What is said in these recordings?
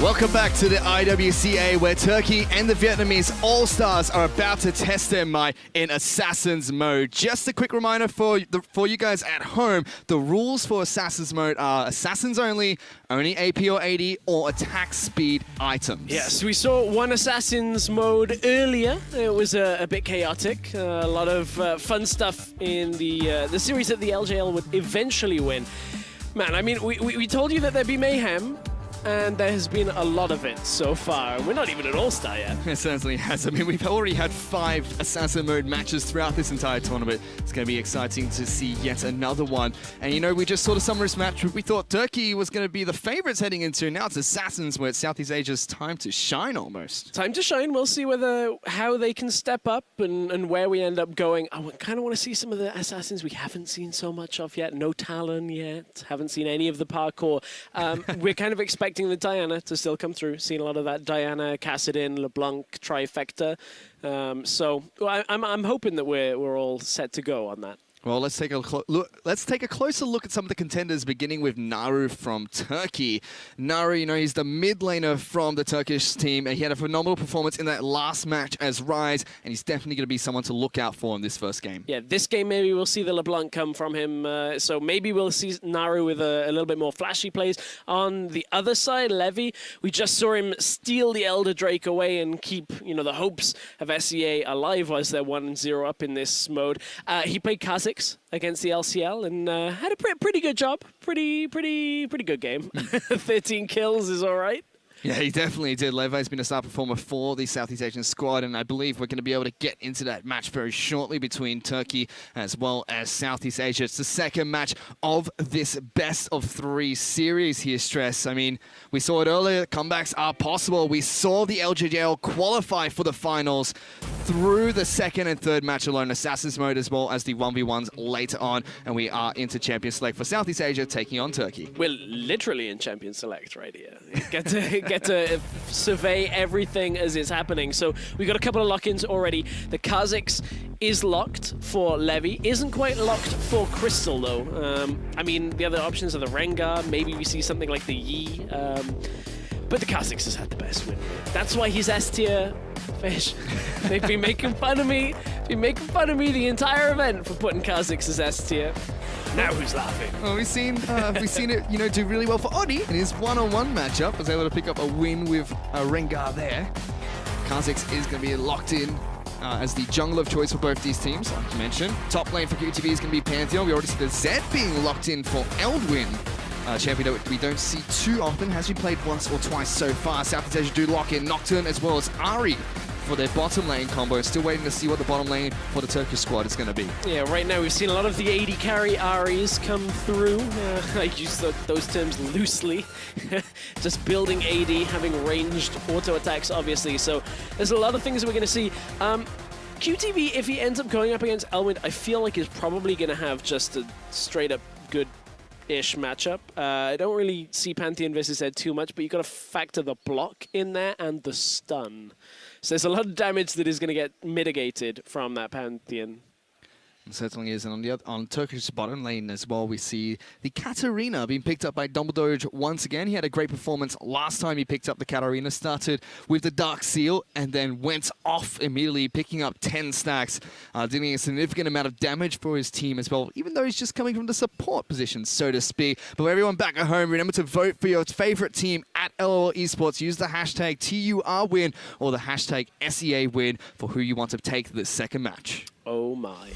Welcome back to the IWCA, where Turkey and the Vietnamese All-Stars are about to test their might in Assassin's Mode. Just a quick reminder for you guys at home, the rules for Assassin's Mode are Assassins only AP or AD, or attack speed items. Yes, we saw one Assassin's Mode earlier. It was a bit chaotic. A lot of fun stuff in the series that the LJL would eventually win. Man, I mean, we told you that there'd be mayhem. And there has been a lot of it so far. We're not even an All-Star yet. It certainly has. I mean, we've already had 5 Assassin Mode matches throughout this entire tournament. It's going to be exciting to see yet another one. And, you know, we just saw the Summer's match. We thought Turkey was going to be the favorites heading into. Now it's Assassins, where it's Southeast Asia's time to shine almost. Time to shine. We'll see how they can step up and where we end up going. I kind of want to see some of the Assassins we haven't seen so much of yet. No Talon yet. Haven't seen any of the parkour. We're kind of expecting the Diana to still come through. Seen a lot of that Diana, Cassidin, LeBlanc trifecta. So I'm hoping that we're all set to go on that. Well, let's take a closer look at some of the contenders, beginning with Naru from Turkey. Naru, you know, he's the mid laner from the Turkish team, and he had a phenomenal performance in that last match as Rise, and he's definitely going to be someone to look out for in this first game. Yeah, this game maybe we'll see the LeBlanc come from him, so maybe we'll see Naru with a little bit more flashy plays. On the other side, Levy, we just saw him steal the Elder Drake away and keep, you know, the hopes of SEA alive as they're 1-0 up in this mode. He played Kha'Zix against the LCL and had a pretty good job. Pretty good game. 13 kills is all right. Yeah, he definitely did. Levi's been a star performer for the Southeast Asian squad, and I believe we're going to be able to get into that match very shortly between Turkey as well as Southeast Asia. It's the second match of this best-of-3 series here, Stress. I mean, we saw it earlier. Comebacks are possible. We saw the LJL qualify for the finals through the second and third match alone, Assassin's Mode as well as the 1v1s later on, and we are into Champion Select for Southeast Asia taking on Turkey. We're literally in Champion Select right here. Get to survey everything as it's happening. So we got a couple of lock-ins already. The Kha'Zix is locked for Levy. Isn't quite locked for Crystal, though. I mean, the other options are the Rengar. Maybe we see something like the Yi. But the Kha'Zix has had the best win. That's why he's S-tier. Fish. They've been making fun of me. The entire event for putting Kha'Zix as S-tier. Now who's laughing? Well, we've seen it, you know, do really well for Odi in his one-on-one matchup. Was able to pick up a win with Rengar there. Kha'Zix is going to be locked in as the jungle of choice for both these teams, like you mentioned. Top lane for QTV is going to be Pantheon. We already see the Zed being locked in for Eldwin. Champion that we don't see too often. Has been played once or twice so far. Southeast Asia do lock in Nocturne as well as Ari for their bottom lane combo. Still waiting to see what the bottom lane for the Turkish squad is going to be. Yeah, right now we've seen a lot of the AD carry Aris come through. I use those terms loosely. Just building AD, having ranged auto attacks, obviously. So there's a lot of things that we're going to see. QTV, if he ends up going up against Elwind, I feel like he's probably going to have just a straight up good-ish matchup. I don't really see Pantheon versus Zed too much, but you've got to factor the block in there and the stun. So there's a lot of damage that is going to get mitigated from that Pantheon. It certainly is. And on Turkish bottom lane as well, we see the Katarina being picked up by Dumbledore once again. He had a great performance last time he picked up the Katarina. Started with the Dark Seal and then went off immediately, picking up 10 stacks, dealing a significant amount of damage for his team as well, even though he's just coming from the support position, so to speak. But for everyone back at home, remember to vote for your favorite team at LOL Esports. Use the hashtag TURWin or the hashtag SEAWin for who you want to take this second match. Oh my,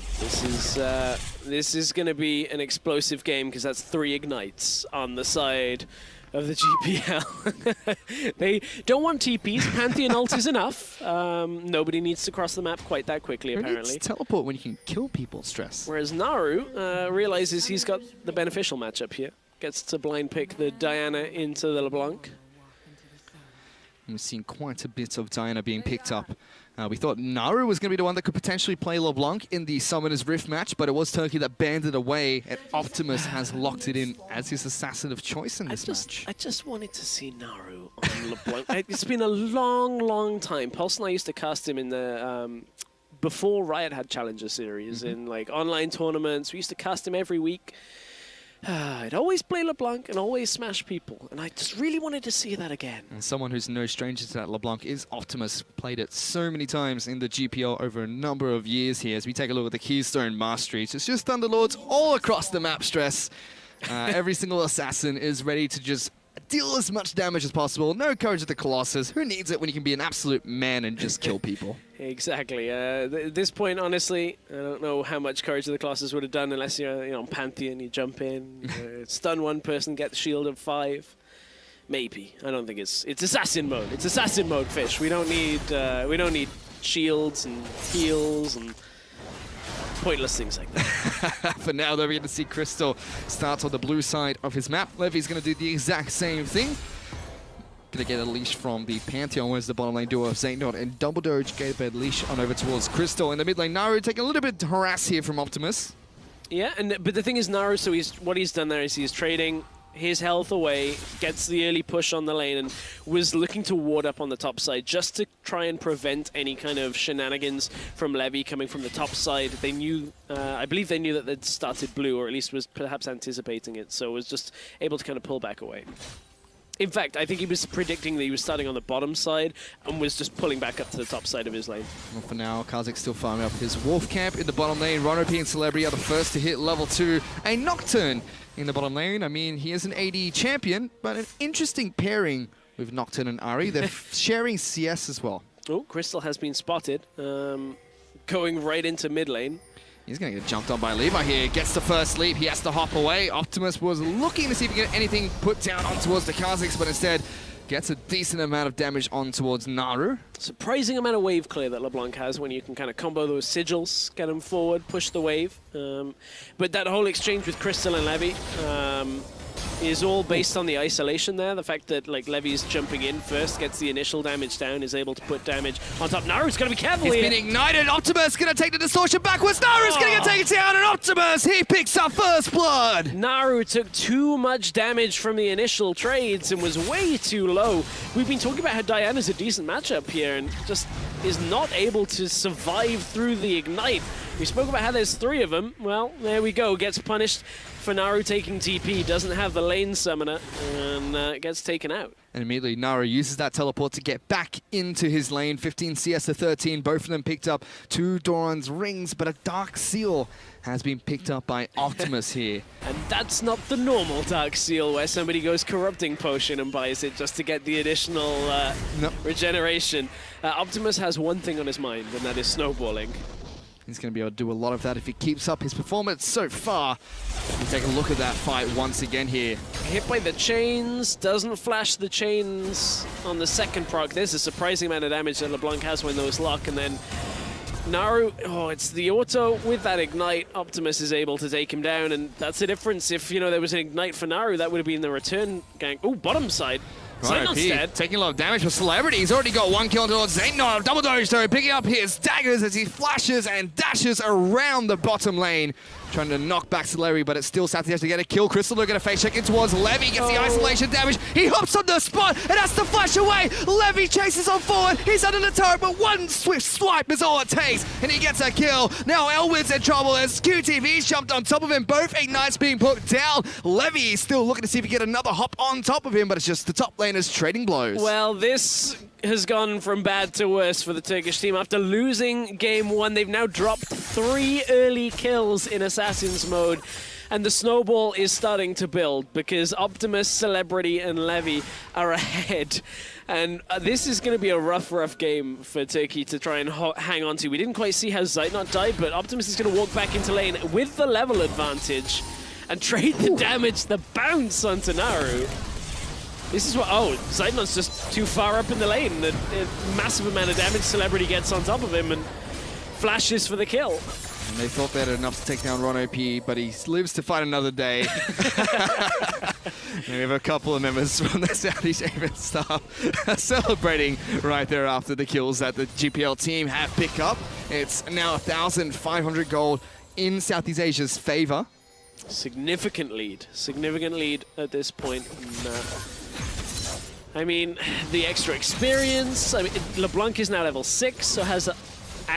this is going to be an explosive game because that's 3 ignites on the side of the GPL. They don't want TPs. Pantheon ult is enough. Nobody needs to cross the map quite that quickly, apparently. It's teleport when you can kill people, Stress. Whereas Naru realizes he's got the beneficial matchup here. Gets to blind pick the Diana into the LeBlanc. We've seen quite a bit of Diana being picked up. We thought Naru was going to be the one that could potentially play LeBlanc in the Summoner's Rift match, but it was Turkey that banned it away, and Optimus has locked it in as his assassin of choice in this match. I just wanted to see Naru on LeBlanc. It's been a long time. Pulse and I used to cast him in the... before Riot had Challenger Series, in like online tournaments. We used to cast him every week. I'd always play LeBlanc and always smash people, and I just really wanted to see that again. And someone who's no stranger to that LeBlanc is Optimus. Played it so many times in the GPL over a number of years here. As we take a look at the Keystone Masteries, it's just Thunderlords all across the map, Stress. Every single assassin is ready to just deal as much damage as possible. No Courage of the Colossus. Who needs it when you can be an absolute man and just kill people? Exactly. At this point, honestly, I don't know how much Courage of the Colossus would have done unless you're on Pantheon, you jump in, stun one person, get the shield of 5. Maybe. I don't think it's assassin mode. It's assassin mode, Fish. We don't need shields and heals and pointless things like that. For now, though, we're going to see Crystal start on the blue side of his map. Levy's going to do the exact same thing. Going to get a leash from the Pantheon, whereas the bottom lane duo of Zaynot and Double Doge get a leash on over towards Crystal. In the mid lane, Naru taking a little bit of harass here from Optimus. Yeah, but the thing is, Naru, so what he's done there is he's trading his health away, gets the early push on the lane, and was looking to ward up on the top side just to try and prevent any kind of shenanigans from Levy coming from the top side. They knew, I believe they knew that they'd started blue, or at least was perhaps anticipating it, so was just able to kind of pull back away. In fact, I think he was predicting that he was starting on the bottom side and was just pulling back up to the top side of his lane. Well, for now, Kazakh still farming up his Wolf Camp in the bottom lane. Rono P and Celebrity are the first to hit level 2. A Nocturne in the bottom lane. I mean, he is an AD champion, but an interesting pairing with Nocturne and Ari. They're sharing CS as well. Oh, Crystal has been spotted, going right into mid lane. He's going to get jumped on by Levi here. Gets the first leap. He has to hop away. Optimus was looking to see if he could get anything put down on towards the Kazakhs, but instead gets a decent amount of damage on towards Naru. Surprising amount of wave clear that LeBlanc has when you can kind of combo those sigils, get him forward, push the wave. But that whole exchange with Crystal and Levy is all based on the isolation there. The fact that Levy's jumping in first, gets the initial damage down, is able to put damage on top. Naru's going to be careful here. He's been ignited. Optimus going to take the distortion backwards. Naru's going to get taken down, and Optimus, he picks up first blood. Naru took too much damage from the initial trades and was way too low. We've been talking about how Diana's a decent matchup here and just is not able to survive through the ignite. We spoke about how there's 3 of them. Well, there we go. Gets punished for Naru taking TP. Doesn't have the lane summoner and gets taken out. And immediately Naru uses that teleport to get back into his lane. 15 CS to 13. Both of them picked up 2 Doran's rings, but a Dark Seal has been picked up by Optimus here. And that's not the normal Dark Seal where somebody goes Corrupting Potion and buys it just to get the additional regeneration. Optimus has one thing on his mind, and that is snowballing. He's going to be able to do a lot of that if he keeps up his performance so far. We'll take a look at that fight once again here. Hit by the chains, doesn't flash the chains on the second proc. There's a surprising amount of damage that LeBlanc has when those lock, and then Naru, it's the auto with that ignite. Optimus is able to take him down, and that's the difference. If, there was an ignite for Naru, that would have been the return gang. Oh, bottom side. Right, taking a lot of damage for Celebrity. He's already got 1 kill towards Zaynot. Double Doge, though, picking up his daggers as he flashes and dashes around the bottom lane. Trying to knock back Celebrity, but it's still Sathi has to get a kill. Crystal will get a face check in towards Levy. Gets the isolation damage. He hops on the spot and has to flash away. Levy chases on forward. He's under the turret, but one swift swipe is all it takes. And he gets a kill. Now Elwood's in trouble as QTV's jumped on top of him. Both ignites being put down. Levy is still looking to see if he can get another hop on top of him, but it's just the top laners trading blows. Well, this has gone from bad to worse for the Turkish team. After losing game 1, they've now dropped 3 early kills in Assassin's mode. And the snowball is starting to build because Optimus, Celebrity, and Levy are ahead. And this is going to be a rough game for Turkey to try and hang on to. We didn't quite see how Zaynot died, but Optimus is going to walk back into lane with the level advantage and trade the damage, the bounce onto Naru. This is what, Zaynot's just too far up in the lane. A massive amount of damage Celebrity gets on top of him and flashes for the kill. And they thought they had enough to take down Rono P, but he lives to fight another day. And we have a couple of members from the Southeast Asian staff celebrating right there after the kills that the GPL team have picked up. It's now 1,500 gold in Southeast Asia's favor. Significant lead at this point. I mean, the extra experience. I mean, LeBlanc is now level 6, so has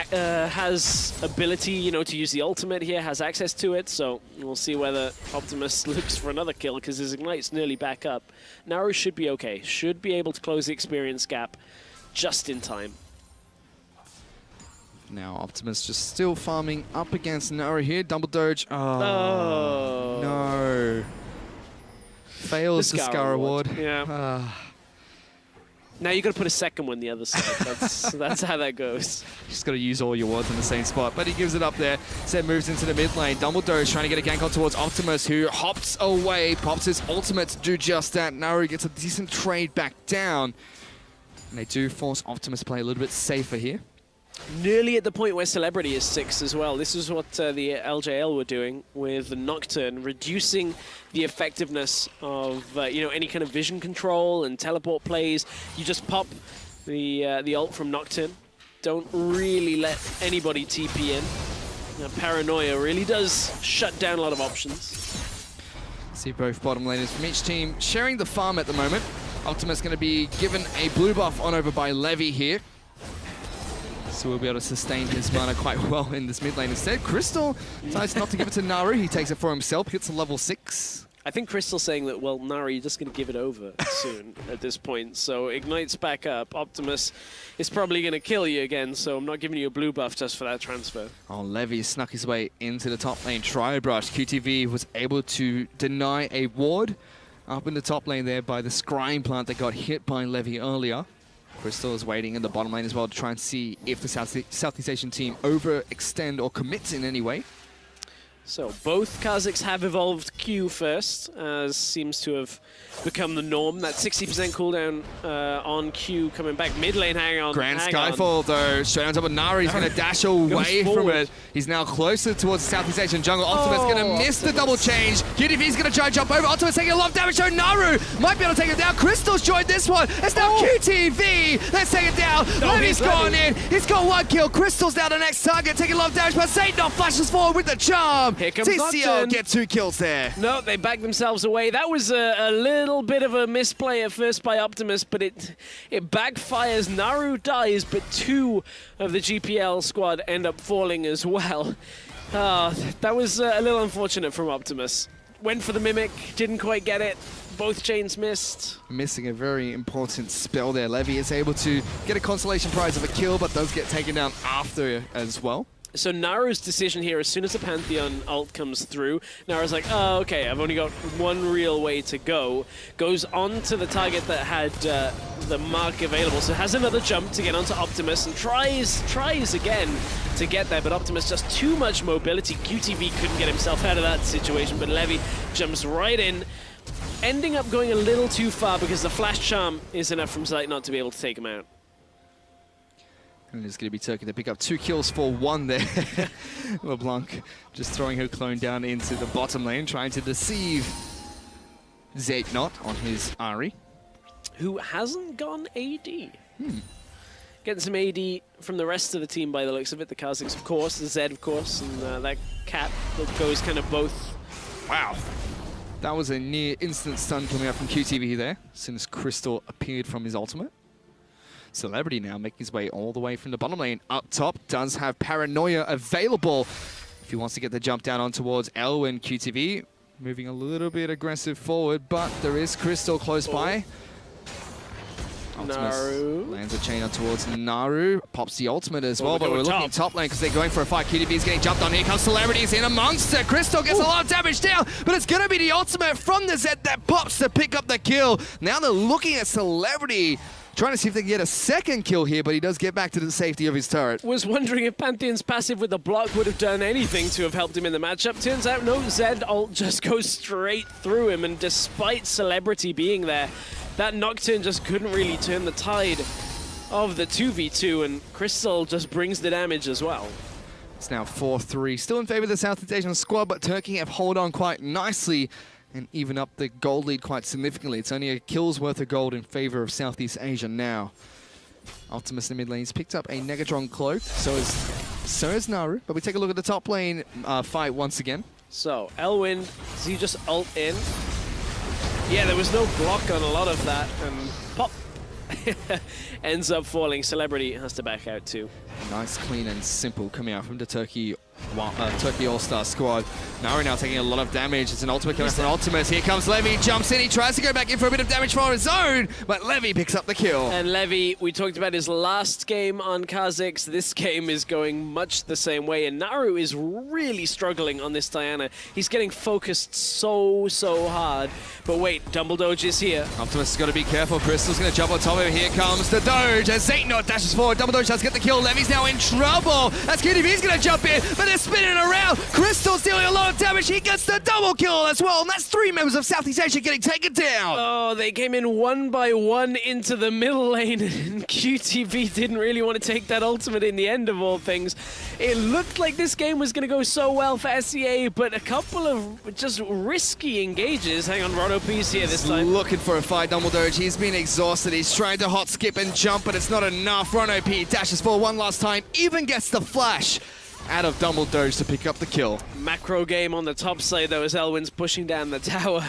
has ability, you know, to use the ultimate here, has access to it, so we'll see whether Optimus looks for another kill, because his Ignite's nearly back up. Naru should be okay, should be able to close the experience gap just in time. Now Optimus just still farming up against Naru here. Double Doge. Oh, no. Fails the Scar Award. Yeah. Now you got to put a second one the other side. That's how that goes. Just got to use all your wards in the same spot, but he gives it up there. Zed moves into the mid lane. Dumbledore is trying to get a gank on towards Optimus, who hops away, pops his ultimate to do just that. Naru gets a decent trade back down, and they do force Optimus to play a little bit safer here. Nearly at the point where Celebrity is 6 as well. This is what the LJL were doing with the Nocturne, reducing the effectiveness of you know, any kind of vision control and teleport plays. You just pop the ult from Nocturne. Don't really let anybody TP in. Now, Paranoia really does shut down a lot of options. See both bottom laners from each team sharing the farm at the moment. Optimus going to be given a blue buff on over by Levy here. So we'll be able to sustain his mana quite well in this mid lane. Instead, Crystal decides not to give it to Naru. He takes it for himself, hits a level 6. I think Crystal's saying that, well, Naru, you're just going to give it over soon at this point. So Ignite's back up. Optimus is probably going to kill you again, so I'm not giving you a blue buff just for that transfer. Oh, Levy snuck his way into the top lane. Tri-brush. QTV was able to deny a ward up in the top lane there by the scrying plant that got hit by Levy earlier. Crystal is waiting in the bottom lane as well to try and see if the Southeast Asian team overextend or commit in any way. So both Kazakhs have evolved Q first, as seems to have become the norm. That 60% cooldown on Q coming back mid lane. Hang on. Grand Skyfall though, straight on top of Naru. He's going to dash away from it. He's now closer towards the Southeast Asian jungle. Optimus going to miss the double change. QTV's going to try and jump over. Optimus taking a lot of damage. So Naru might be able to take it down. Crystal's joined this one. It's now QTV. Let's take it down. Levy's gone in. He's got one kill. Crystal's now the next target, taking a lot of damage, but Satan flashes forward with the charm. Here comes TCL get 2 kills there. No, they backed themselves away. That was a little bit of a misplay at first by Optimus, but it backfires. Naru dies, but 2 of the GPL squad end up falling as well. That was a little unfortunate from Optimus. Went for the Mimic, didn't quite get it. Both chains missed. Missing a very important spell there. Levy is able to get a consolation prize of a kill, but does get taken down after as well. So Naru's decision here, as soon as the Pantheon ult comes through, Naru's like, oh, okay, I've only got one real way to go. Goes on to the target that had the mark available, so has another jump to get onto Optimus, and tries again to get there, but Optimus just too much mobility. QTV couldn't get himself out of that situation, but Levy jumps right in, ending up going a little too far because the flash charm is enough from Zeit not to be able to take him out. And it's going to be Turkey to pick up 2 kills for 1 there. LeBlanc just throwing her clone down into the bottom lane, trying to deceive Zednot on his Ahri. Who hasn't gone AD. Getting some AD from the rest of the team by the looks of it. The Kazakhs, of course, the Zed, of course, and that cat that goes kind of both. Wow. That was a near instant stun coming out from QTV there, as soon as Crystal appeared from his ultimate. Celebrity now making his way all the way from the bottom lane up top. Does have Paranoia available if he wants to get the jump down on towards Elwin. QTV moving a little bit aggressive forward, but there is Crystal close by. Naru lands a chain on towards Naru. Pops the ultimate as well, but we're looking top lane because they're going for a fight. QTV's getting jumped on. Here comes Celebrity's in amongst it. Crystal gets a lot of damage down, but it's going to be the ultimate from the Zed that pops to pick up the kill. Now they're looking at Celebrity, trying to see if they can get a second kill here, but he does get back to the safety of his turret. Was wondering if Pantheon's passive with the block would have done anything to have helped him in the matchup. Turns out no, Zed ult just goes straight through him, and despite Celebrity being there, that Nocturne just couldn't really turn the tide of the 2v2, and Crystal just brings the damage as well. It's now 4-3. Still in favor of the Southeast Asian squad, but Turkey have held on quite nicely and even up the gold lead quite significantly. It's only a kill's worth of gold in favor of Southeast Asia now. Optimus in the mid lane. He's picked up a Negatron cloak, so is Naru. But we take a look at the top lane fight once again. So, Elwin, does he just ult in? Yeah, there was no block on a lot of that, and pop. ends up falling. Celebrity has to back out too. Nice, clean, and simple coming out from the Turkey All-Star squad. Naru now taking a lot of damage. It's an ultimate coming from Optimus. Here comes Levy, jumps in. He tries to go back in for a bit of damage for his own, but Levy picks up the kill. And Levy, we talked about his last game on Kha'Zix. This game is going much the same way, and Naru is really struggling on this Diana. He's getting focused so hard. But wait, Dumble Doge is here. Optimus has got to be careful. Crystal's going to jump on top of him. Here comes the Doge as Zaynot dashes forward. Dumble Doge does get the kill. Levy's now in trouble as QTV's going to jump in, but they're spinning around. Crystal's dealing a lot of damage. He gets the double kill as well, and that's 3 members of Southeast Asia getting taken down. Oh, they came in one by one into the middle lane, and QTV didn't really want to take that ultimate in the end of all things. It looked like this game was going to go so well for SEA, but a couple of just risky engages. Hang on, Rono P's here this time. Looking for a fight, Dumble Doge. He's been exhausted. He's trying to hot skip and jump, but it's not enough. Rono P dashes for one last time, even gets the flash out of Dumble Doge to pick up the kill. Macro game on the top side, though, as Elwind's pushing down the tower.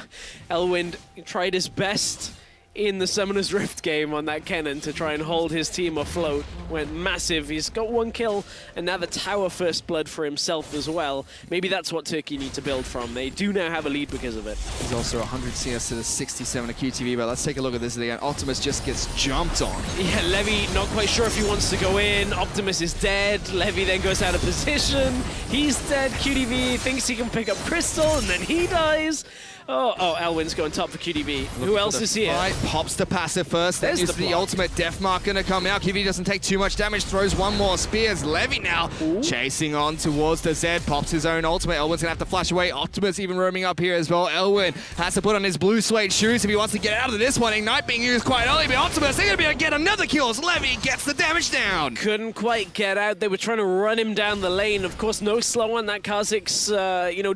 Elwind tried his best in the Summoner's Rift game on that cannon to try and hold his team afloat. Went massive. He's got 1 kill, and now the tower first blood for himself as well. Maybe that's what Turkey need to build from. They do now have a lead because of it. He's also 100 CS to the 67 of QTV, but let's take a look at this again. Optimus just gets jumped on. Yeah, Levy not quite sure if he wants to go in. Optimus is dead. Levy then goes out of position. He's dead. QTV thinks he can pick up Crystal, and then he dies. Oh, Elwin's going top for QTV. Who else is here? Pops the passive first. Then uses the ultimate. Death Mark going to come out. QTV doesn't take too much damage. Throws one more spears. Levy now chasing on towards the Z. Pops his own ultimate. Elwin's going to have to flash away. Optimus even roaming up here as well. Elwin has to put on his blue suede shoes if he wants to get out of this one. Ignite being used quite early, but Optimus, they're going to be able to get another kill as Levy gets the damage down. Couldn't quite get out. They were trying to run him down the lane. Of course, no slow on that Kha'Zix,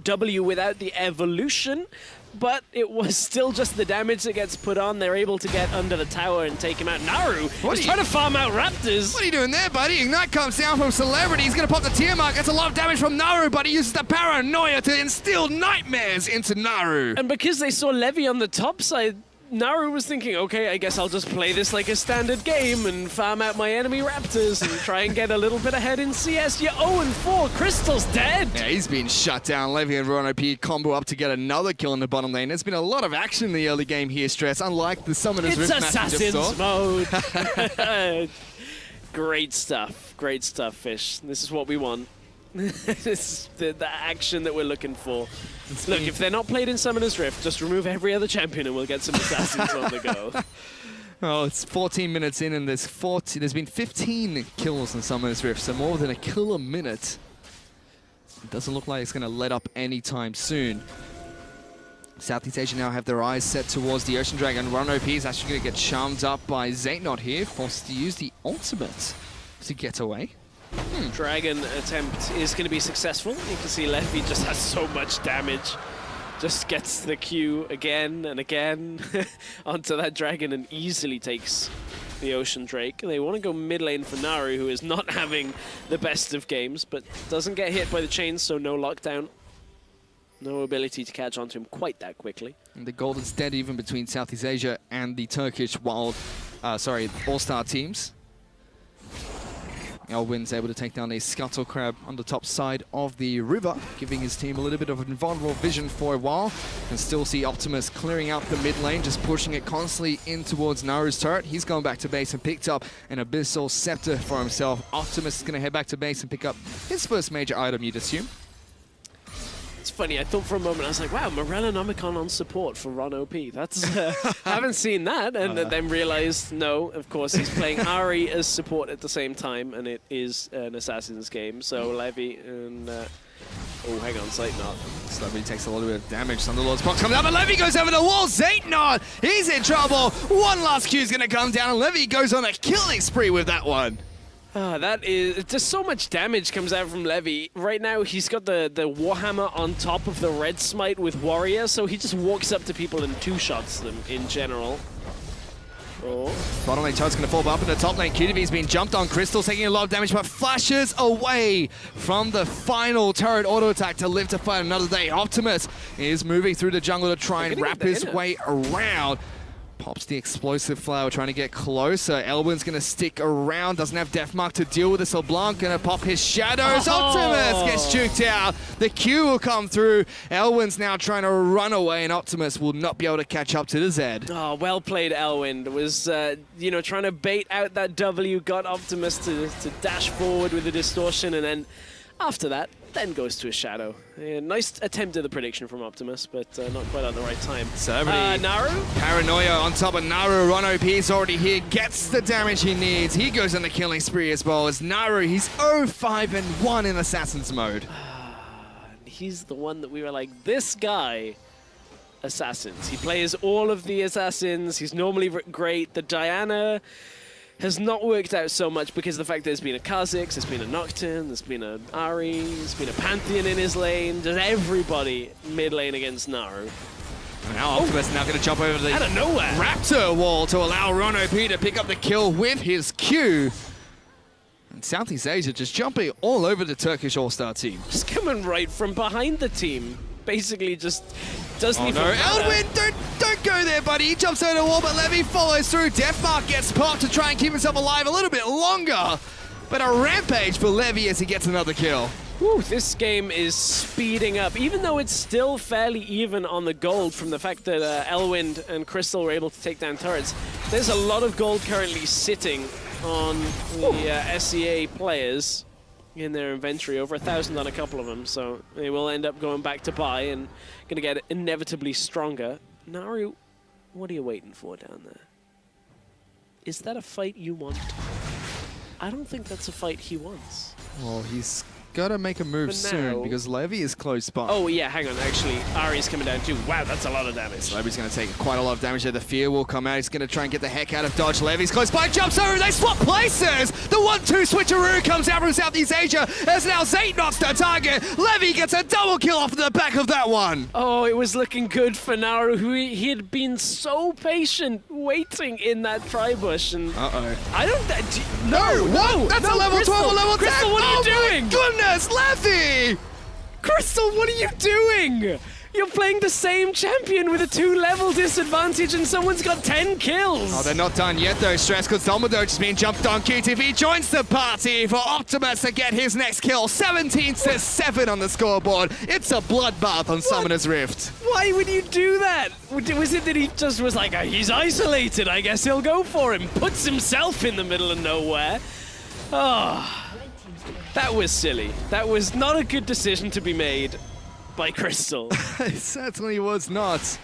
W without the evolution. But it was still just the damage that gets put on. They're able to get under the tower and take him out. Naru is trying to farm out Raptors. What are you doing there, buddy? Ignite comes down from Celebrity. He's going to pop the tier mark. That's a lot of damage from Naru, but he uses the paranoia to instill nightmares into Naru. And because they saw Levy on the top side, Naru was thinking, okay, I guess I'll just play this like a standard game and farm out my enemy Raptors and try and get a little bit ahead in CS. You're 0-4. Crystal's dead. Yeah, he's been shut down. Levy and Rono P combo up to get another kill in the bottom lane. There's been a lot of action in the early game here, Stress, unlike the Summoner's Rift match we just Assassin's mode. Great stuff, Fish. This is what we want. This is the action that we're looking for. Look, if they're not played in Summoner's Rift, just remove every other champion and we'll get some assassins on the go. Oh, it's 14 minutes in and there's been 15 kills in Summoner's Rift, so more than a kill a minute. It doesn't look like it's going to let up anytime soon. Southeast Asia now have their eyes set towards the Ocean Dragon. Rono P is actually going to get charmed up by Zaynot here, forced to use the ultimate to get away. Dragon attempt is going to be successful. You can see Levy just has so much damage. Just gets the Q again and again onto that dragon and easily takes the Ocean Drake. They want to go mid lane for Naru, who is not having the best of games, but doesn't get hit by the chains, so no lockdown. No ability to catch onto him quite that quickly. And the gold is dead even between Southeast Asia and the Turkish All-Star teams. Elwin's able to take down a Scuttle Crab on the top side of the river, giving his team a little bit of invulnerable vision for a while. And still see Optimus clearing out the mid lane, just pushing it constantly in towards Naru's turret. He's going back to base and picked up an Abyssal Scepter for himself. Optimus is going to head back to base and pick up his first major item, you'd assume. It's funny, I thought for a moment, I was like, wow, Morellonomicon on support for Ron OP. That's, I haven't seen that, and then realized, no, of course, he's playing Ari as support at the same time, and it is an Assassin's game, so Levy and, oh, hang on, Zaynot. Levy takes a little bit of damage. Thunderlord's box comes out, but Levy goes over the wall. Zaynot, he's in trouble. One last Q is going to come down, and Levy goes on a killing spree with that one. That is just so much damage comes out from Levy. Right now, he's got the Warhammer on top of the Red Smite with Warrior, so he just walks up to people and two-shots them in general. Oh. Bottom lane Toad's going to fall up in the top lane. QTV's been jumped on. Crystal's taking a lot of damage, but flashes away from the final turret auto attack to live to fight another day. Optimus is moving through the jungle to try and wrap his way around. Pops the explosive flower, trying to get closer. Elwin's going to stick around, doesn't have Deathmark to deal with this. LeBlanc going to pop his shadows. Optimus gets juked out. The Q will come through. Elwin's now trying to run away, and Optimus will not be able to catch up to the Zed. Oh, well played, Elwin. Was, trying to bait out that W, got Optimus to dash forward with the distortion, and then after that, then goes to a shadow. Nice attempt at the prediction from Optimus, but not quite at the right time. Celebrity. Naru? Paranoia on top of Naru. Ron OP is already here, gets the damage he needs. He goes on the killing spree as well as Naru. He's 0-5-1 in Assassin's mode. He's the one that we were like, this guy, Assassins. He plays all of the Assassins. He's normally great. The Diana has not worked out so much because of the fact that there's been a Kha'Zix, there's been a Nocturne, there's been a Ahri, there's been a Pantheon in his lane. Just everybody mid lane against Naru. And now Optimus now going to jump over the out of nowhere Raptor wall to allow Ron OP to pick up the kill with his Q. And Southeast Asia just jumping all over the Turkish All-Star team. Just coming right from behind the team. Basically just doesn't even matter. Elwin, don't go there, buddy. He jumps over the wall, but Levy follows through. Deathmark gets popped to try and keep himself alive a little bit longer. But a rampage for Levy as he gets another kill. Whew, this game is speeding up, even though it's still fairly even on the gold from the fact that Elwin and Crystal were able to take down turrets. There's a lot of gold currently sitting on the SEA players in their inventory, over 1,000 on a couple of them, so they will end up going back to buy and going to get inevitably stronger. Naru, what are you waiting for down there? Is that a fight you want? I don't think that's a fight he wants. Well, he's got to make a move soon because Levy is close by. Oh yeah, hang on, actually, Ahri's coming down too. Wow, that's a lot of damage. So Levy's going to take quite a lot of damage there. The fear will come out. He's going to try and get the heck out of dodge. Levy's close by, jumps over, they swap places! The 1-2 switcheroo comes out from Southeast Asia as now Zayt knocks the target. Levy gets a double kill off the back of that one. Oh, it was looking good for Naru, who he had been so patient waiting in that tri-bush. And I don't... No, that's a level Crystal, 12 or level 10. Crystal, what are you doing? Goodness, Levy! Crystal, what are you doing? You're playing the same champion with a 2-level disadvantage and someone's got 10 kills. Oh, they're not done yet though. Stress because Dumbledore just being jumped on. QTV joins the party for Optimus to get his next kill. 17-7 on the scoreboard. It's a bloodbath on Summoner's Rift. Why would you do that? Was it that he just was like, he's isolated, I guess he'll go for him. Puts himself in the middle of nowhere. Oh. That was silly. That was not a good decision to be made by Crystal. It certainly was not.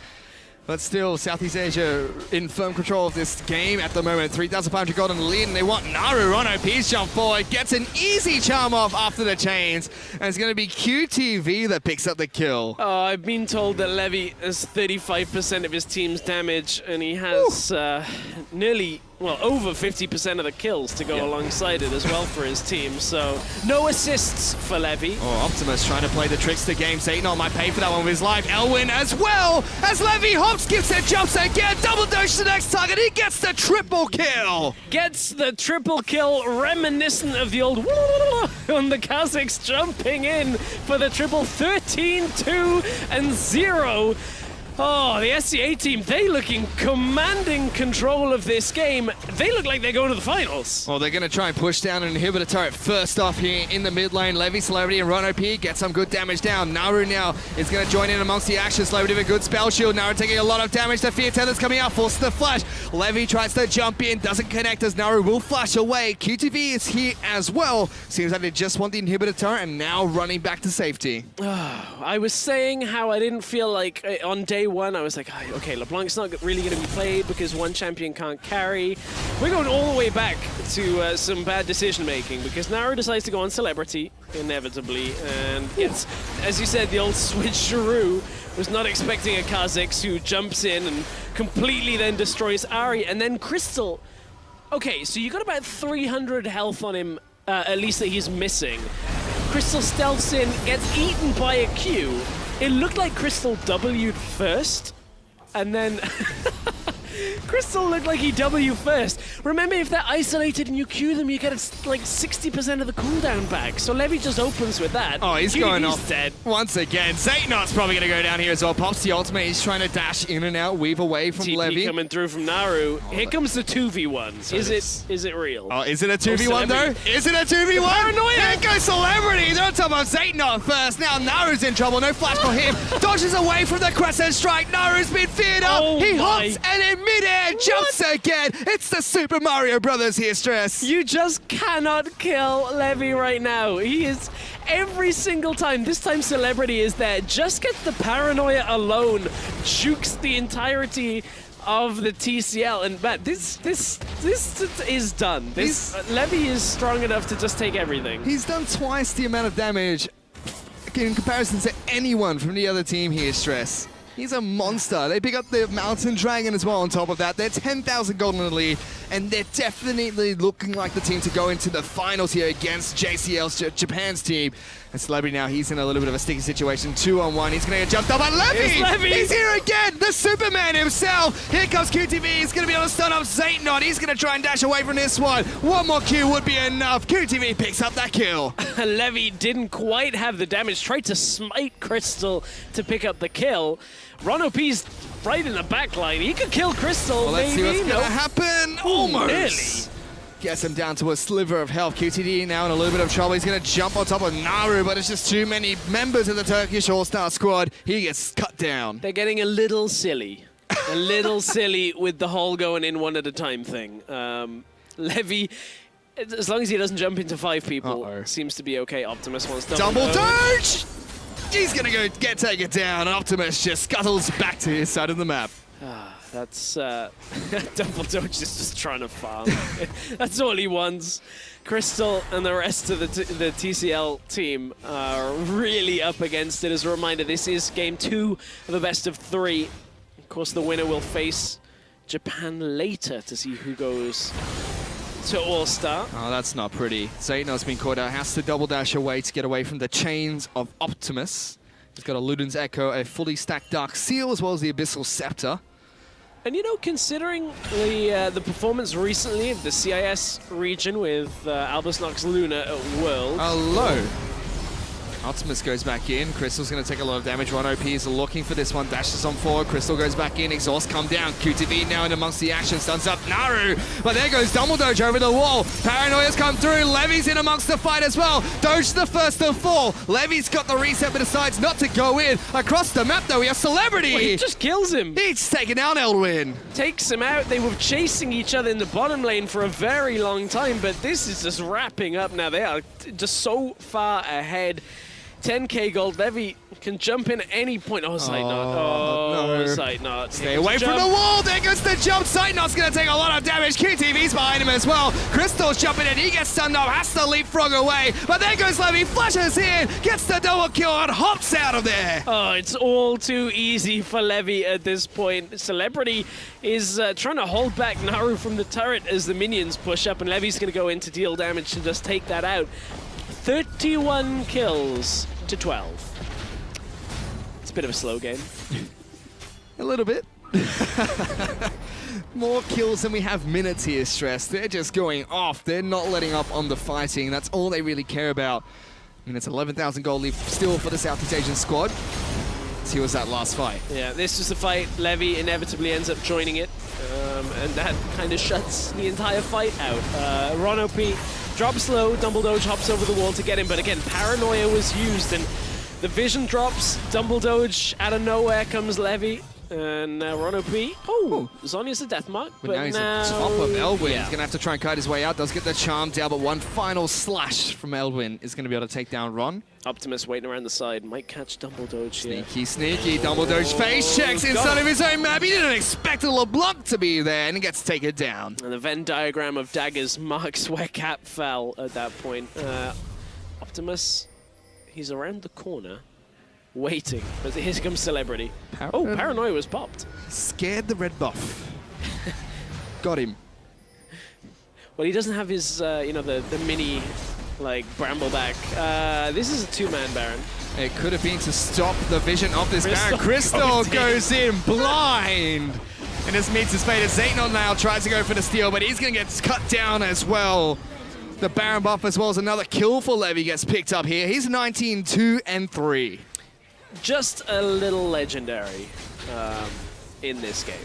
But still, Southeast Asia in firm control of this game at the moment. 3,500 gold in the lead, and they want Naru. Ron OP's jump forward, gets an easy charm off after the chains, and it's going to be QTV that picks up the kill. I've been told that Levy has 35% of his team's damage, and he has nearly... well, over 50% of the kills to go alongside it as well for his team, so no assists for Levy. Oh, Optimus trying to play the trickster game. Satan might pay for that one with his life. Elwin as well, as Levy hops, gives it, jumps again, double doge to the next target. He gets the triple kill. Gets the triple kill, reminiscent of the old on the Kha'Zix, jumping in for the triple. 13-2-0. Oh, the SCA team, they look in commanding control of this game. They look like they're going to the finals. Well, they're going to try and push down an inhibitor turret first off here in the mid lane. Levy, Celebrity, and Ron OP get some good damage down. Naru now is going to join in amongst the action. Celebrity with a good spell shield. Naru taking a lot of damage. The Fear Tether's coming out, forces the flash. Levy tries to jump in, doesn't connect as Naru will flash away. QTV is here as well. Seems like they just want the inhibitor turret and now running back to safety. I was saying how I didn't feel like on day one, I was like, okay, LeBlanc's not really going to be played because one champion can't carry. We're going all the way back to some bad decision-making because Naru decides to go on Celebrity, inevitably, and it's, as you said, the old switcheroo. Was not expecting a Kha'Zix who jumps in and completely then destroys Ahri, and then Crystal. Okay, so you got about 300 health on him, at least that he's missing. Crystal stealths in, gets eaten by a Q. It looked like Crystal W'd first, and then Crystal looked like he W first. Remember, if they're isolated and you Q them, you get like 60% of the cooldown back. So Levy just opens with that. Oh, he's going off dead. once again. Zaytnot's probably going to go down here as well. Pops the ultimate. He's trying to dash in and out, weave away from TP Levy. coming through from Naru. Here comes the 2v1. So is it real? Oh, is it a 2v1 though? Is it a 2v1? Paranoia! There goes Celebrity. They're on top of Zaytnot first. Now Naru's in trouble. No flash for him. Dodges away from the Crescent Strike. Naru's been feared up. Oh He my. hops and in midair jumps again. It's the Super Mario Brothers here, Stress. You just cannot kill Levy right now. He is every single time. This time Celebrity is there. Just gets the Paranoia alone. Jukes the entirety of the TCL. And Matt, this is done. Levy is strong enough to just take everything. He's done twice the amount of damage in comparison to anyone from the other team here, Stress. He's a monster. They pick up the Mountain Dragon as well on top of that. They're 10,000 gold in the lead, and they're definitely looking like the team to go into the finals here against JCL's, Japan's team. And Celebrity now, he's in a little bit of a sticky situation. 2-on-1, he's going to get jumped up by Levy! He's here again, the Superman himself! Here comes QTV, he's going to be able to stun up Zaytnot. He's going to try and dash away from this one. One more Q would be enough. QTV picks up that kill. Levy didn't quite have the damage, tried to smite Crystal to pick up the kill. Ron P's right in the back line. He could kill Crystal, well, let's maybe. see what's going to happen. Almost. Nearly. Gets him down to a sliver of health. QTD now in a little bit of trouble. He's going to jump on top of Naru, but it's just too many members of the Turkish All-Star squad. He gets cut down. They're getting a little silly. A little silly with the whole going in one at a time thing. Levy, as long as he doesn't jump into 5 people, seems to be okay. Optimus wants double doge! He's going to go take it down. Optimus just scuttles back to his side of the map. That's Double Doge is just trying to farm. That's all he wants. Crystal and the rest of the TCL team are really up against it. As a reminder, this is game 2 of a best of 3. Of course, the winner will face Japan later to see who goes to All-Star. Oh, that's not pretty. Zaytnot's been caught out. Has to double dash away to get away from the chains of Optimus. He's got a Luden's Echo, a fully stacked Dark Seal, as well as the Abyssal Scepter. And you know, considering the performance recently of the CIS region with Albus Nox Luna at World. Hello. Optimus goes back in. Crystal's going to take a lot of damage. Ron OP is looking for this one. Dashes on forward. Crystal goes back in. Exhaust come down. QTV now in amongst the action. Stuns up Naru. But there goes Double Doge over the wall. Paranoia's come through. Levy's in amongst the fight as well. Doge the first to fall. Levy's got the reset but decides not to go in. Across the map though, we have Celebrity. Well, he just kills him. He's taken down Eldwin. Takes him out. They were chasing each other in the bottom lane for a very long time, but this is just wrapping up now. They are just so far ahead. 10k gold. Levy can jump in at any point. Oh, Zaytnot. Oh, no. Zaytnot. Stay away from the wall. There goes the jump. Zaytnot's going to take a lot of damage. QTV's behind him as well. Crystal's jumping in. He gets stunned up. Has to leapfrog away. But there goes Levy. Flashes in. Gets the double kill and hops out of there. Oh, it's all too easy for Levy at this point. Celebrity is trying to hold back Naru from the turret as the minions push up. And Levy's going to go in to deal damage to just take that out. 31 kills to 12. It's a bit of a slow game. A little bit. More kills than we have minutes here, Stress. They're just going off. They're not letting up on the fighting. That's all they really care about. I mean, it's 11,000 gold lead still for the Southeast Asian squad. Let's see what's that last fight. Yeah, this is the fight. Levy inevitably ends up joining it. And that kind of shuts the entire fight out. Ron OP drops low, Double Doge hops over the wall to get him, but again, Paranoia was used, and the vision drops, Double Doge, out of nowhere comes Levy, and Ron OP, Zonya's a death mark, but now he's on top of Eldwin. He's going to have to try and kite his way out, does get the charm down, but one final slash from Eldwin is going to be able to take down Ron. Optimus waiting around the side, might catch Double Doge here. Sneaky, Double Doge face checks inside of his own map. He didn't expect a LeBlanc to be there, and he gets taken down. And the Venn diagram of daggers marks where Cap fell at that point. Optimus, he's around the corner, waiting, but here comes Celebrity. Paranoia was popped. Scared the red buff. Got him. Well, he doesn't have his, you know, the mini, like, Brambleback. This is a 2-man Baron. It could have been to stop the vision of this Baron. Crystal goes in blind. And this meets his fate as Zaytnot now tries to go for the steal, but he's going to get cut down as well. The Baron buff as well as another kill for Levy gets picked up here. He's 19-2-3. Just a little legendary in this game.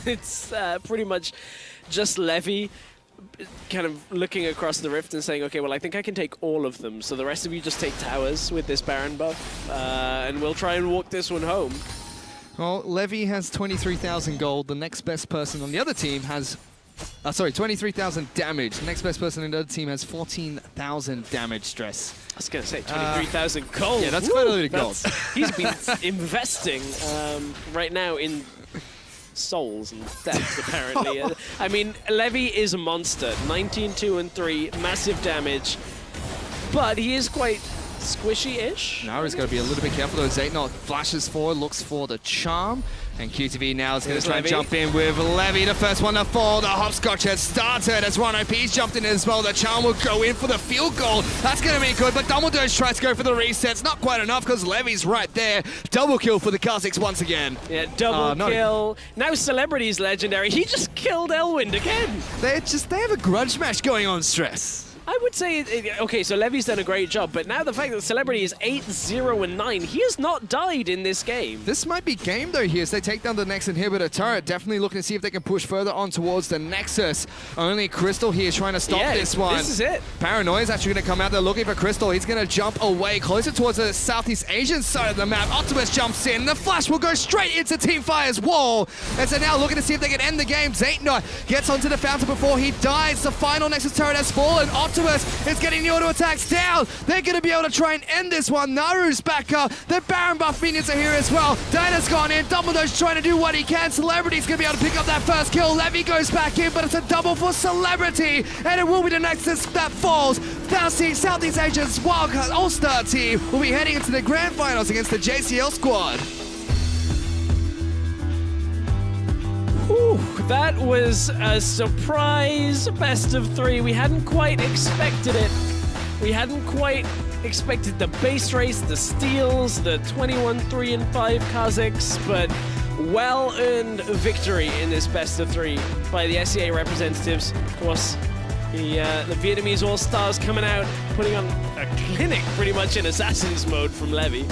It's pretty much just Levy kind of looking across the rift and saying, okay, well, I think I can take all of them, so the rest of you just take towers with this Baron buff, and we'll try and walk this one home. Well, Levy has 23,000 gold. The next best person on the other team has... 23,000 damage. The next best person in the other team has 14,000 damage stress. I was going to say 23,000 gold. Yeah, that's quite a lot of gold. He's been investing right now in souls and deaths, apparently. I mean, Levy is a monster. 19-2-3, massive damage. But he is quite squishy-ish. Now he's got to be a little bit careful though. Zaytnot flashes forward, looks for the charm. And QTV now is going to try and jump in with Levy, the first one to fall. The hopscotch has started as Ron OP's jumped in as well. The charm will go in for the field goal. That's going to be good, but Dumbledore tries to go for the resets. Not quite enough because Levy's right there. Double kill for the Kazakhs once again. Yeah, double kill. Now Celebrity's legendary. He just killed Elwind again. They have a grudge match going on, Stress. I would say, okay, so Levy's done a great job, but now the fact that Celebrity is 8-0-9, he has not died in this game. This might be game though here as they take down the next inhibitor turret. Definitely looking to see if they can push further on towards the Nexus. Only Crystal here trying to stop this one. This is it. Paranoia is actually going to come out there looking for Crystal. He's going to jump away closer towards the Southeast Asian side of the map. Optimus jumps in. The flash will go straight into Teamfire's wall. And so now looking to see if they can end the game. Zaytnot gets onto the fountain before he dies. The final Nexus turret has fallen. Optimus is getting the auto attacks down. They're going to be able to try and end this one. Naru's back up. The Baron buff minions are here as well. Diana's gone in. Dumbledore's trying to do what he can. Celebrity's going to be able to pick up that first kill. Levy goes back in, but it's a double for Celebrity. And it will be the Nexus that falls. Southeast Asia's Wildcard All-Star team will be heading into the grand finals against the JCL squad. Whew, that was a surprise best of 3. We hadn't quite expected it. We hadn't quite expected the base race, the steals, the 21-3-5 Kazakhs, but well-earned victory in this best of 3 by the SEA representatives. Of course, the Vietnamese All-Stars coming out, putting on a clinic pretty much in Assassin's mode from Levy.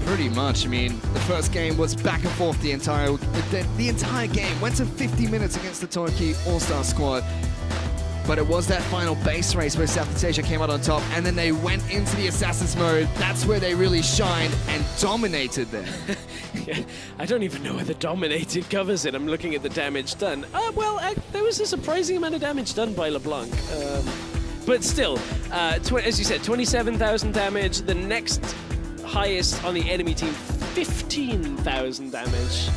Pretty much. I mean, the first game was back and forth the entire game. Went to 50 minutes against the Turkey All-Star squad. But it was that final base race where Southeast Asia came out on top, and then they went into the Assassin's mode. That's where they really shined and dominated there. Yeah, I don't even know whether dominated covers it. I'm looking at the damage done. There was a surprising amount of damage done by LeBlanc. But still, as you said, 27,000 damage. The next highest on the enemy team, 15,000 damage.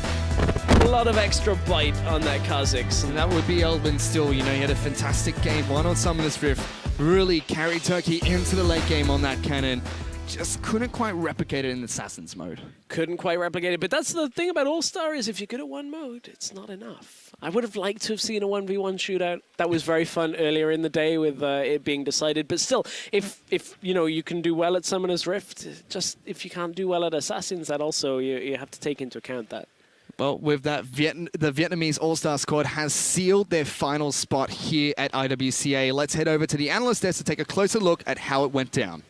A lot of extra bite on that Kazakhs. And that would be Elvin still. You know, he had a fantastic game one on Summoner's Rift. Really carried Turkey into the late game on that cannon. Just couldn't quite replicate it in Assassin's mode. Couldn't quite replicate it, but that's the thing about All-Star is if you're good at one mode, it's not enough. I would have liked to have seen a 1v1 shootout. That was very fun earlier in the day with it being decided, but still, if you know, you can do well at Summoner's Rift, just if you can't do well at Assassins, that also, you have to take into account that. Well, with that, the Vietnamese All-Star squad has sealed their final spot here at IWCA. Let's head over to the analyst desk to take a closer look at how it went down.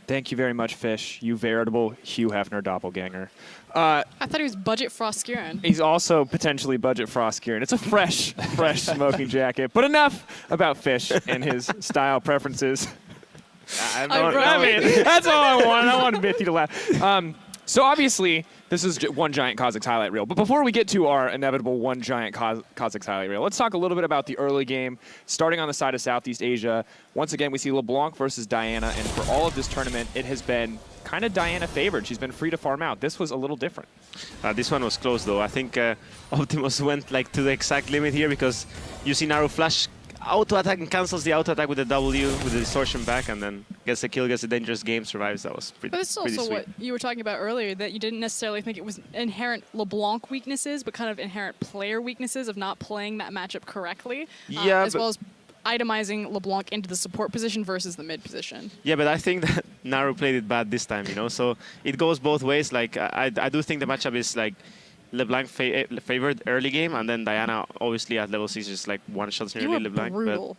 Thank you very much, Fish. You veritable Hugh Hefner doppelganger. I thought he was budget Frostgearin. He's also potentially budget Frostgearin. It's a fresh smoking jacket. But enough about Fish and his style preferences. I mean, that's all I want. I want Mithy to laugh. So obviously, this is one giant Kazakhs highlight reel. But before we get to our inevitable one giant Kazakhs highlight reel, let's talk a little bit about the early game. Starting on the side of Southeast Asia, once again, we see LeBlanc versus Diana. And for all of this tournament, it has been kind of Diana favored. She's been free to farm out. This was a little different. This one was close, though. I think Optimus went to the exact limit here because you see Naru flash auto attack and cancels the auto attack with the W with the distortion back, and then gets a kill, gets a dangerous game, survives. That was pretty. But this is also what you were talking about earlier, that you didn't necessarily think it was inherent LeBlanc weaknesses, but kind of inherent player weaknesses of not playing that matchup correctly, as well as itemizing LeBlanc into the support position versus the mid position. Yeah, but I think that Naru played it bad this time, you know. So it goes both ways. Like I do think the matchup is like LeBlanc favored early game, and then Diana obviously at level 6 just like one-shots nearly LeBlanc. Brutal.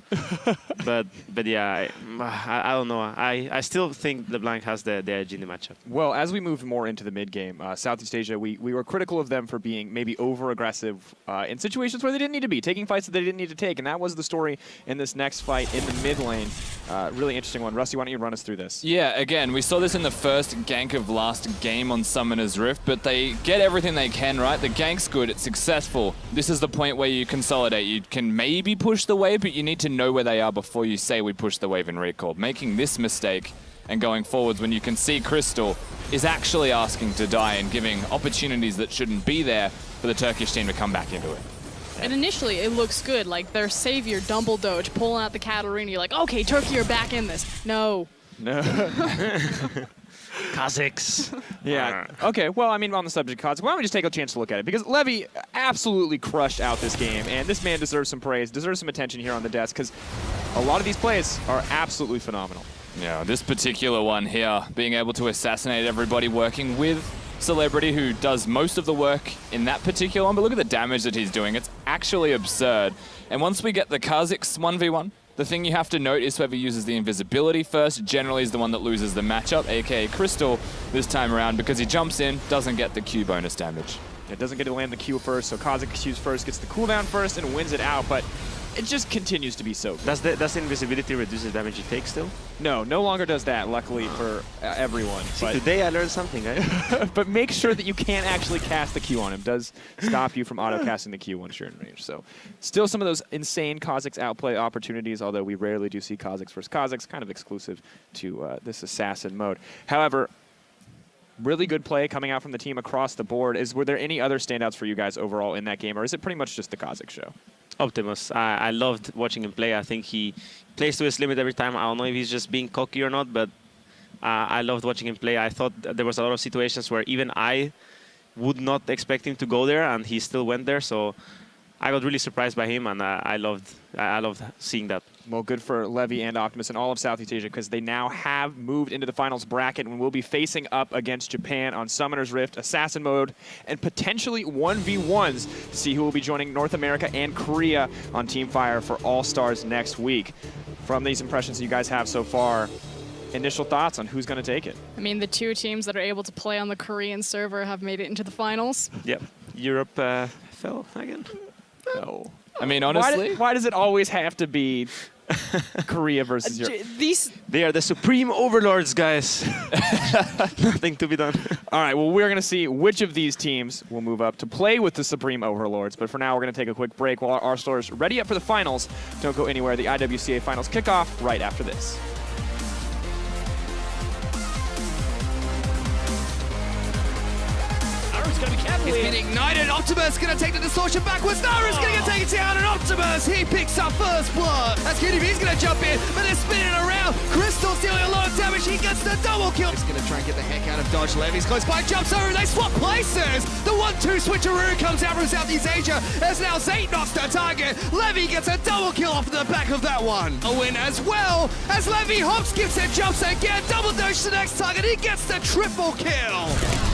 But yeah, I don't know. I still think LeBlanc has the edge in the matchup. Well, as we move more into the mid game, Southeast Asia, we were critical of them for being maybe over-aggressive in situations where they didn't need to be, taking fights that they didn't need to take, and that was the story in this next fight in the mid lane. Really interesting one. Rusty, why don't you run us through this? Yeah, again, we saw this in the first gank of last game on Summoner's Rift, but they get everything they can, right? The gank's good, it's successful. This is the point where you consolidate. You can maybe push the wave, but you need to know where they are before you say we push the wave in recall. Making this mistake and going forwards when you can see Crystal is actually asking to die and giving opportunities that shouldn't be there for the Turkish team to come back into it. And initially, it looks good. Like, their savior, Dumble Doge, pulling out the Katarina. You're like, okay, Turkey are back in this. No. No. Kazakhs. Yeah. Okay, well, I mean, on the subject of Kazakhs, why don't we just take a chance to look at it? Because Levy absolutely crushed out this game, and this man deserves some praise, deserves some attention here on the desk, because a lot of these plays are absolutely phenomenal. Yeah, this particular one here, being able to assassinate everybody, working with Celebrity, who does most of the work in that particular one, but look at the damage that he's doing. It's actually absurd. And once we get the Kazakhs 1v1, the thing you have to note is whoever uses the invisibility first generally is the one that loses the matchup, aka Crystal this time around, because he jumps in, doesn't get the Q bonus damage. It doesn't get to land the Q first, so Kazakh Q's first, gets the cooldown first, and wins it out, but it just continues to be so good. Does the invisibility reduce the damage you take still? No, no longer does that, luckily for everyone. See, today I learned something, right? But make sure that you can't actually cast the Q on him. It does stop you from auto-casting the Q once you're in range. So still some of those insane Kazakhs outplay opportunities, although we rarely do see Kazakhs versus Kazakhs, kind of exclusive to this assassin mode. However, really good play coming out from the team across the board. Were there any other standouts for you guys overall in that game, or is it pretty much just the Kazakh show? Optimus. I loved watching him play. I think he plays to his limit every time. I don't know if he's just being cocky or not, but I loved watching him play. I thought there was a lot of situations where even I would not expect him to go there, and he still went there. So I got really surprised by him, and I loved seeing that. Well, good for Levy and Optimus and all of Southeast Asia, because they now have moved into the finals bracket and will be facing up against Japan on Summoner's Rift, Assassin mode, and potentially 1v1s to see who will be joining North America and Korea on Team Fire for All-Stars next week. From these impressions that you guys have so far, initial thoughts on who's going to take it? I mean, the two teams that are able to play on the Korean server have made it into the finals. Yep. Europe fell again. No. I mean, honestly, why does it always have to be Korea versus Europe? They are the supreme overlords, guys. Nothing to be done. All right, well, we're going to see which of these teams will move up to play with the supreme overlords. But for now, we're going to take a quick break while our stars ready up for the finals. Don't go anywhere. The IWCA finals kick off right after this. He's been ignited. Optimus going to take the distortion backwards. Nara's going to get taken down, and Optimus, he picks up first blood. As KDB's going to jump in, but they're spinning around. Crystal's dealing a lot of damage. He gets the double kill. He's going to try and get the heck out of dodge. Levy's close by, jumps over. They swap places. The 1-2 switcheroo comes out from Southeast Asia. As now Zayt knocks the target. Levy gets a double kill off the back of that one. A win as well, as Levy hop skips and jumps again. Double dodge to the next target. He gets the triple kill.